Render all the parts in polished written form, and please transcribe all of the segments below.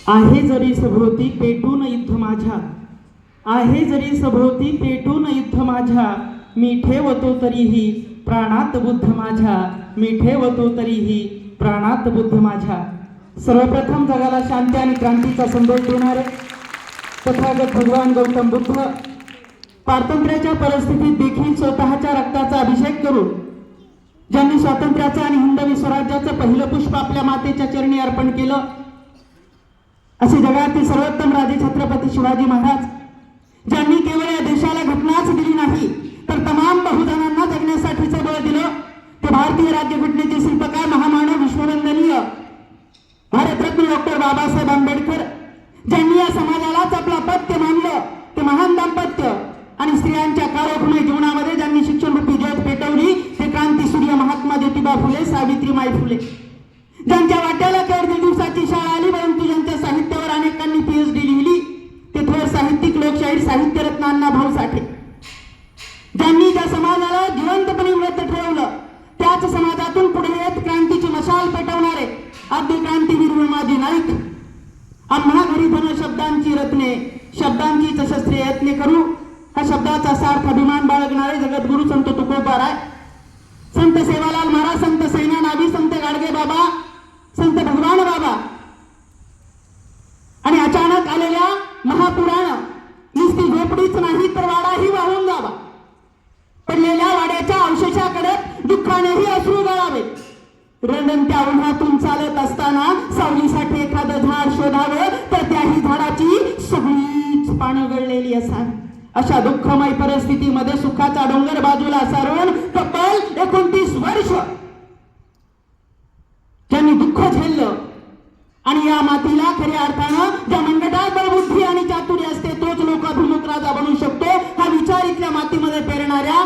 आहे जरी सभोवती पेटून युद्ध माझ्या, आहे जरी सभोवती पेटून युद्ध माझ्या, मी ठेवतो तरीही प्राणात बुद्ध माझ्या, मी ठेवतो तरीही प्राणात बुद्ध माझ्या. सर्वप्रथम जगाला शांती आणि क्रांतीचा संदेश देणारे तथागत भगवान गौतम बुद्ध पारतंत्र्याच्या परिस्थितीत देखील स्वतःच्या रक्ताचा अभिषेक करून ज्यांनी स्वातंत्र्याचं आणि हिंदवी स्वराज्याचं पहिलं पुष्प आपल्या मातेच्या चरणी अर्पण केलं, असे जगातील सर्वोत्तम राजे छत्रपती शिवाजी महाराज, ज्यांनी केवळ या देशाला घटनाच दिली नाही तर तमाम बहुजनांना जगण्यासाठीचं बळ दिलं, ते भारतीय राज्यघटनेचे शिल्पकार महामानव विश्ववंदनीय भारतरत्न डॉक्टर बाबासाहेब आंबेडकर, ज्यांनी या समाजालाच आपला पत्य मानलं, ते महान दाम्पत्य आणि स्त्रियांच्या काळोखमय जीवनामध्ये ज्यांनी शिक्षणरूपी ज्योत पेटवली, ते क्रांतीसूर्य महात्मा ज्योतिबा फुले, सावित्रीमाई फुले, ज्यांच्या वाट्याला केवळ 2 दिवसाची शाळा आली परंतु ज्यांच्या साहित्यावर अनेकांनी PhD लिहिली, ते थोर साहित्यिक लोकशाहीर साहित्यरत्न अण्णाभाऊ साठे, ज्यांनी ज्या समाजाला जिवंतपणे व्रत ठेवलं, त्याच समाजातून पुढे येत क्रांतीची मशाल पेटवणारे आद्य क्रांतीवीर विमाजी नाईक, आम्हा घरी धन शब्दांची रत्ने, शब्दांची शस्त्रे यत्ने करू, हा शब्दाचा सार्थ अभिमान बाळगणारे जगद्गुरु संत तुकोबाराय, संत सेवालाल महाराज, संत सैना नावी, संत गाडगे बाबा, संत भगवान बाबा, आणि अचानक आलेल्या महापुरानं नुसती झोपडीच नाही तर वाडाही वाहून जावा, पडलेल्या वाड्याच्या अवशेषाकडे दुःखानेही अश्रू गळावे, रणंत्या उन्हातून चालत असताना सावलीसाठी एखादं झाड शोधावं तर त्याही झाडाची सगळीच पानं गळलेली असावी. अशा दुःखमय परिस्थितीमध्ये सुखाचा डोंगर बाजूला सारून तब्बल 29 वर्ष ज्यांनी दुःख झेललं आणि या मातीला खऱ्या अर्थानं ज्या मनगटात बळबुद्धी आणि चातुर्य असते तोच लोकाभिमुख राजा बनू शकतो, हा विचार इथल्या मातीमध्ये पेरणाऱ्या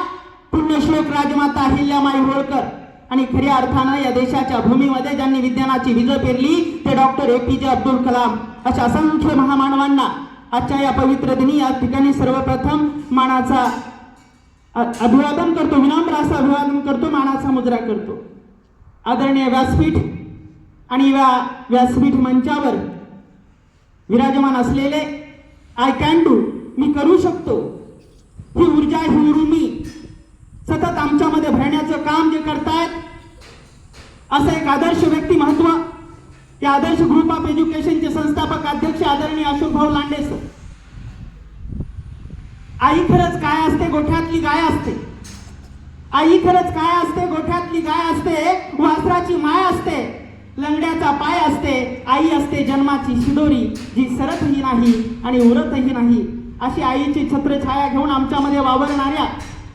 पुण्यश्लोक राजमाता अहिल्यामाई होळकर आणि खऱ्या अर्थानं या देशाच्या भूमीमध्ये ज्यांनी विज्ञानाची बीज पेरली ते डॉक्टर APJ अब्दुल कलाम, अशा असंख्य महामानवांना आजच्या या पवित्र दिनी या ठिकाणी सर्वप्रथम मानाचा अभिवादन करतो, विनम्र असं अभिवादन करतो, मानाचा मुजरा करतो. आदरणीय व्यासपीठ आणि या व्यासपीठ मंचावर विराजमान असलेले आय कॅन डू, मी करू शकतो, ही ऊर्जा, ही उर्मी सतत आमच्यामध्ये भरण्याचं काम जे करतायत, असं एक आदर्श व्यक्तिमत्व, या आदर्श ग्रुप ऑफ एज्युकेशनचे संस्थापक अध्यक्ष आदरणीय अशोक भाऊ लांडे सर. आई खरंच काय असते, गोठ्यातली गाय असते. आई खरंच काय असते, गोठ्यातली गाय असते, वासराची माय असते, लंगड्याचा पाय असते, आई असते जन्माची शिदोरी, जी सरतही नाही आणि उरतही नाही. अशी आईची छत्रछाया घेऊन आमच्यामध्ये वावरणाऱ्या,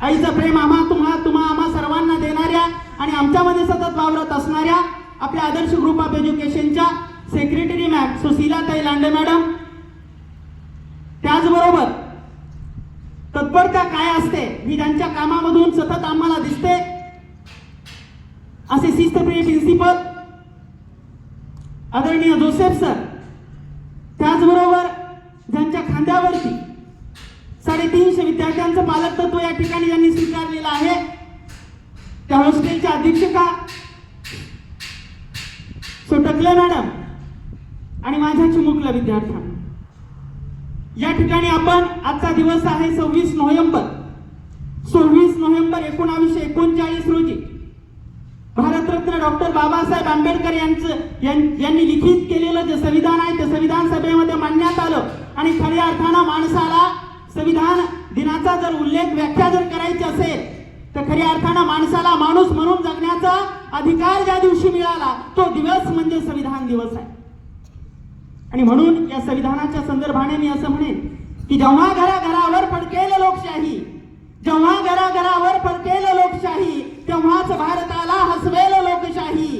आईचं प्रेम तुम्हा आम्हा सर्वांना देणाऱ्या आणि आमच्यामध्ये सतत वावरत असणाऱ्या आपल्या आदर्श ग्रुप ऑफ एज्युकेशनच्या सेक्रेटरी मॅम सुशीलाताई लांडे मॅडम, त्याचबरोबर तत्परता काय असते ही ज्यांच्या कामामधून सतत आम्हाला दिसते, असे शिस्तप्रिय प्रिन्सिपल आदरणीय जोसेफ सर, त्याचबरोबर ज्यांच्या खांद्यावरती 350 विद्यार्थ्यांचं पालकत्व या ठिकाणी ज्यांनी स्वीकारलेलं आहे, त्या हॉस्टेलच्या अधीक्षका सोटकले मॅडम आणि माझ्या चिमुकल्या विद्यार्थ्यांना, या ठिकाणी आपण आजचा दिवस आहे 26 नोव्हेंबर 1939 रोजी भारतरत्न डॉक्टर बाबासाहेब आंबेडकर यांनी लिखित केलेलं जे संविधान आहे ते संविधान सभेमध्ये मांडण्यात आलं आणि खऱ्या अर्थानं माणसाला संविधान दिनाचा जर उल्लेख, व्याख्या जर करायची असेल तर खऱ्या अर्थानं माणसाला माणूस म्हणून जगण्याचा अधिकार ज्या दिवशी मिळाला तो दिवस म्हणजे संविधान दिवस आहे. आणि म्हणून या संविधानाच्या संदर्भाने मी असं म्हणेन की जेव्हा घराघरावर फडकेल लोकशाही, जेव्हा घराघरावर फडकेल लोकशाही, तेव्हाच भारताला हसवेल लोकशाही.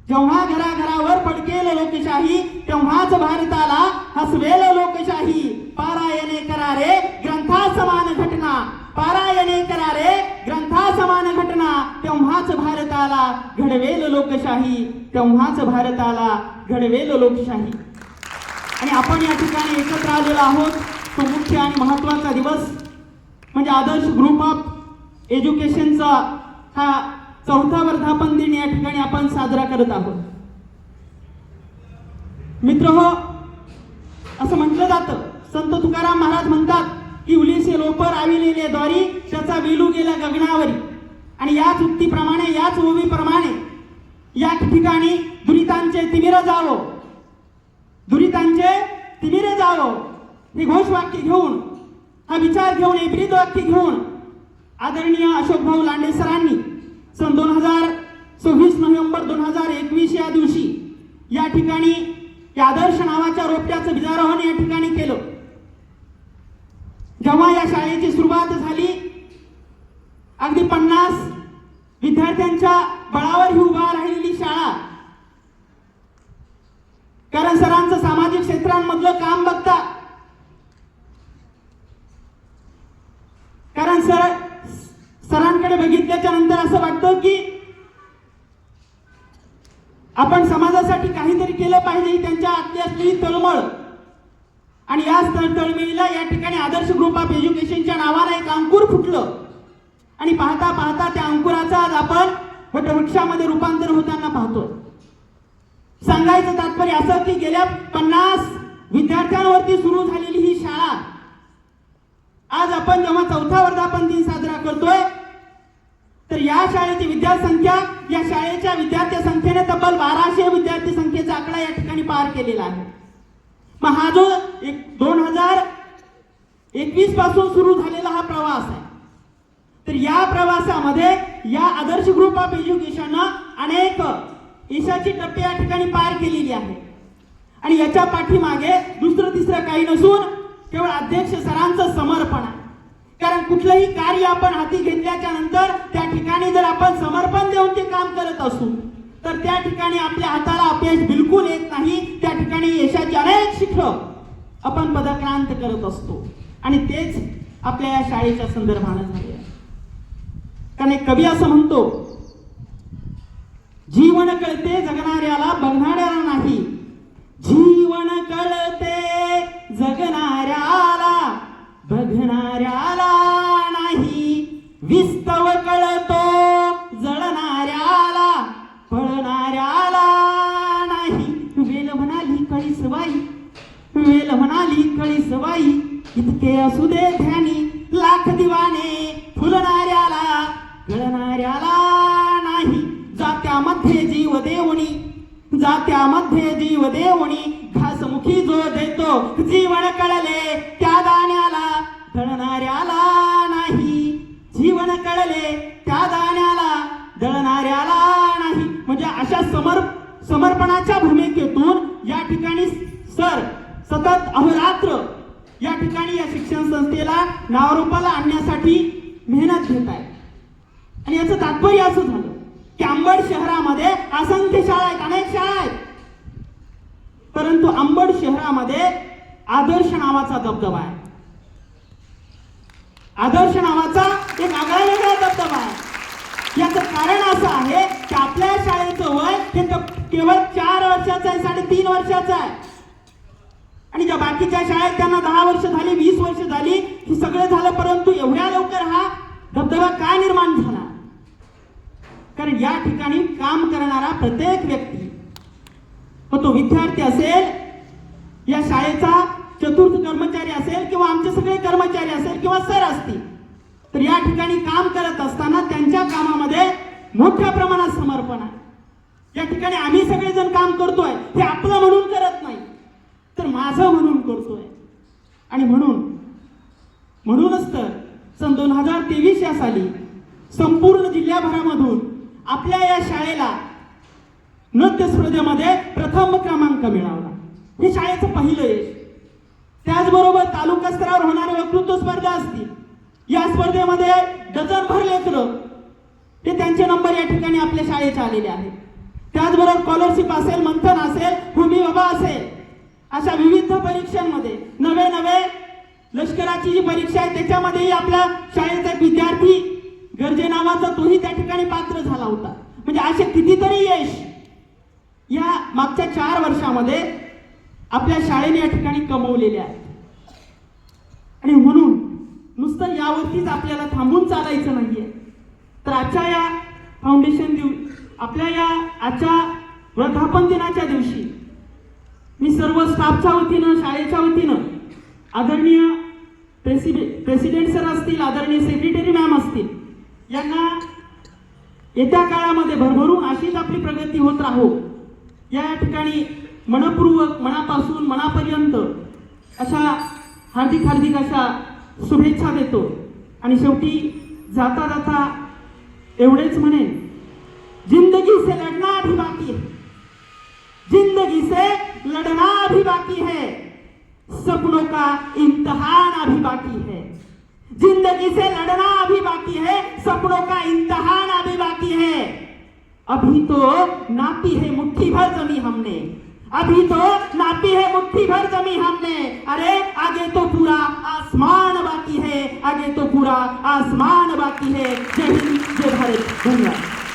जेव्हा घराघरावर फडकेल लोकशाही, तेव्हाच भारताला हसवेल लोकशाही. पारायणे करारे ग्रंथा समान घटना, पारायणे करारे ग्रंथा समान घटना, तेव्हाच भारताला घडवेल लोकशाही, तेव्हाच भारताला घडवेल लोकशाही. आणि आपण या ठिकाणी एकत्र आलेलो आहोत तो मुख्य आणि महत्त्वाचा दिवस म्हणजे आदर्श ग्रुप ऑफ एज्युकेशनचा हा 4था वर्धापन दिन या ठिकाणी आपण साजरा करत आहोत. मित्रहो, असं म्हटलं जातं, संत तुकाराम महाराज म्हणतात की उलीसे लोपर आविलेले द्वारी त्याचा विलू गेला गगनावरी. आणि याच उक्तीप्रमाणे, याच ओवीप्रमाणे या ठिकाणी दुरितांचे तिमिर जावो, दुरितांचे तिमिर जावो हे घोषवाक्य घेऊन, हा विचार घेऊन, हे ब्रीद वाक्य घेऊन आदरणीय अशोकभाऊ लांडे सरांनी सन 26 नोव्हेंबर 2021 या दिवशी या ठिकाणी या आदर्श नावाच्या रोपट्याचं बीजारोहण या ठिकाणी केलं. जेव्हा या शाळेची सुरुवात झाली, अगदी 50 विद्यार्थ्यांच्या बळावर ही उभा राहिलेली शाळा. कारण सरांचं सामाजिक क्षेत्रांमधलं काम बघता, कारण सरांकडे बघितल्याच्या नंतर असं वाटतं की आपण समाजासाठी काहीतरी केलं पाहिजे, ही त्यांच्या आतली असलेली तळमळ. आणि या तळमळीला या ठिकाणी आदर्श ग्रुप ऑफ एज्युकेशनच्या नावानं एक अंकुर फुटलं. आणि पाहता पाहता त्या अंकुराचा आज आपण वटवृक्षामध्ये रूपांतर होताना पाहतोय. सांगायचं तात्पर्य असं की गेल्या 50 विद्यार्थ्यांवरती सुरू झालेली ही शाळा आज आपण जेव्हा 4था वर्धापन दिन साजरा करतोय, तर या शाळेची विद्यासंख्या, या शाळेच्या विद्यार्थी संख्येने तब्बल 1200 विद्यार्थी संख्येचा आकडा या ठिकाणी पार केलेला आहे. मग हा जो 2021 पासून सुरू झालेला हा प्रवास आहे, तर या प्रवासामध्ये या आदर्श ग्रुप ऑफ एज्युकेशननं अनेक यशाची टप्पे या ठिकाणी पार केलेली आहे. आणि याच्या पाठीमागे दुसरं तिसरं काही नसून केवळ अध्यक्ष सरांचं समर्पण आहे. कारण कुठलंही कार्य आपण हाती घेतल्याच्या नंतर त्या ठिकाणी जर आपण समर्पण देऊन ते काम करत असू, तर त्या ठिकाणी आपल्या हाताला अपयश बिलकुल येत नाही. त्या ठिकाणी यशाचे अनेक शिखर आपण पदक्रांत करत असतो. आणि तेच आपल्या या शाळेच्या संदर्भाने झाले. कारण एक कवी असं म्हणतो, जीवन कळते जगणाऱ्याला बघणाऱ्याला नाही, जीवन कळते जगणाऱ्याला बघणाऱ्याला नाही, विस्तव कळतो जळणाऱ्याला पळणाऱ्याला नाही. वेल म्हणाली कळी सवाई, वेल म्हणाली कळी सवाई, इतके असू दे ध्यानी, लाख दिवाने फुलणाऱ्याला कळणाऱ्याला नाही. जात्यामध्ये जीव देवणी, जात्यामध्ये जीव देवणी, घासमुखी जो देतो, जीवन कळले त्या दाण्याला दळणाऱ्याला नाही, जीवन कळले त्या दाण्याला दळणाऱ्याला नाही. म्हणजे अशा समर्पणाच्या भूमिकेतून या ठिकाणी सर सतत अहोरात्र या ठिकाणी या शिक्षण संस्थेला नावारूपाला आणण्यासाठी मेहनत घेत आहे. आणि याचं तात्पर्य असं झालं की अंबड शहरामध्ये असंख्य शाळा आहेत, अनेक शाळा आहेत, परंतु अंबड शहरामध्ये आदर्श नावाचा दबदबा आहे. आदर्श नावाचा एक आगळा वेगळा दबदबा आहे. याचं कारण असं आहे की आपल्या शाळेचं वय हे केवळ 4 वर्षाचं आहे, 3.5 वर्षाचं आहे. आणि ज्या बाकीच्या शाळेत त्यांना 10 वर्ष झाली, 20 वर्ष झाली, हे सगळं झालं, परंतु एवढ्या लवकर हा दबदबा का निर्माण झाला? कारण या ठिकाणी काम करणारा प्रत्येक व्यक्ती, मग तो विद्यार्थी असेल, या शाळेचा चतुर्थ कर्मचारी असेल, किंवा आमचे सगळे कर्मचारी असेल, किंवा सर असतील, तर या ठिकाणी काम करत असताना त्यांच्या कामामध्ये मोठ्या प्रमाणात समर्पण आहे. या ठिकाणी आम्ही सगळेजण काम करतोय, हे आपलं म्हणून करत नाही, तर माझं म्हणून करतोय. आणि म्हणूनच तर सन 2023 या साली संपूर्ण जिल्ह्याभरामधून आपल्या या शाळेला नृत्य स्पर्धेमध्ये प्रथम क्रमांक मिळवला. हे शाळेचं पहिलं यश. त्याचबरोबर तालुका स्तरावर होणारे वक्तृत्व स्पर्धा असतील, या स्पर्धेमध्ये डझनभर लेकरं हे त्यांचे नंबर या ठिकाणी आपल्या शाळेचे आलेले आहेत. त्याचबरोबर स्कॉलरशिप असेल, मंथन असेल, भूमी बाबा असेल, अशा विविध परीक्षांमध्ये नवे लष्कराची जी परीक्षा आहे त्याच्यामध्येही आपल्या शाळेचा एक विद्यार्थी गरजे नावाचा तोही त्या ठिकाणी पात्र झाला होता. म्हणजे असे कितीतरी यश या मागच्या 4 वर्षामध्ये आपल्या शाळेने या ठिकाणी कमवलेले आहेत. आणि म्हणून नुसतं यावरतीच आपल्याला थांबून चालायचं नाहीये, तर आजच्या या फाउंडेशन आपल्या या आजच्या वर्धापन दिनाच्या दिवशी मी सर्व स्टाफच्या वतीनं, शाळेच्या वतीनं आदरणीय प्रेसिडेंट सर असतील, आदरणीय सेक्रेटरी मॅम असतील, यांना येत्या काळामध्ये भरभरून अशीच आपली प्रगती होत राहो या ठिकाणी मनपूर्वक, मनापासून मनापर्यंत अशा हार्दिक अशा शुभेच्छा देतो. आणि शेवटी जाता जाता एवढेच म्हणेन, जिंदगी से लढना भी बाकी है, जिंदगी से लड़ना भी बाकी है, सपनों का इम्तिहान अभी बाकी है. जिंदगी से लड़ना अभी बाकी है, सपनों का इम्तिहान अभी बाकी है. अभी तो नापी है मुट्ठी भर जमी हमने, अभी तो नापी है मुट्ठी भर जमी हमने. अरे आगे तो पूरा आसमान बाकी है, आगे तो पूरा आसमान बाकी है. जय हिंद, जय भारत, धन्यवाद.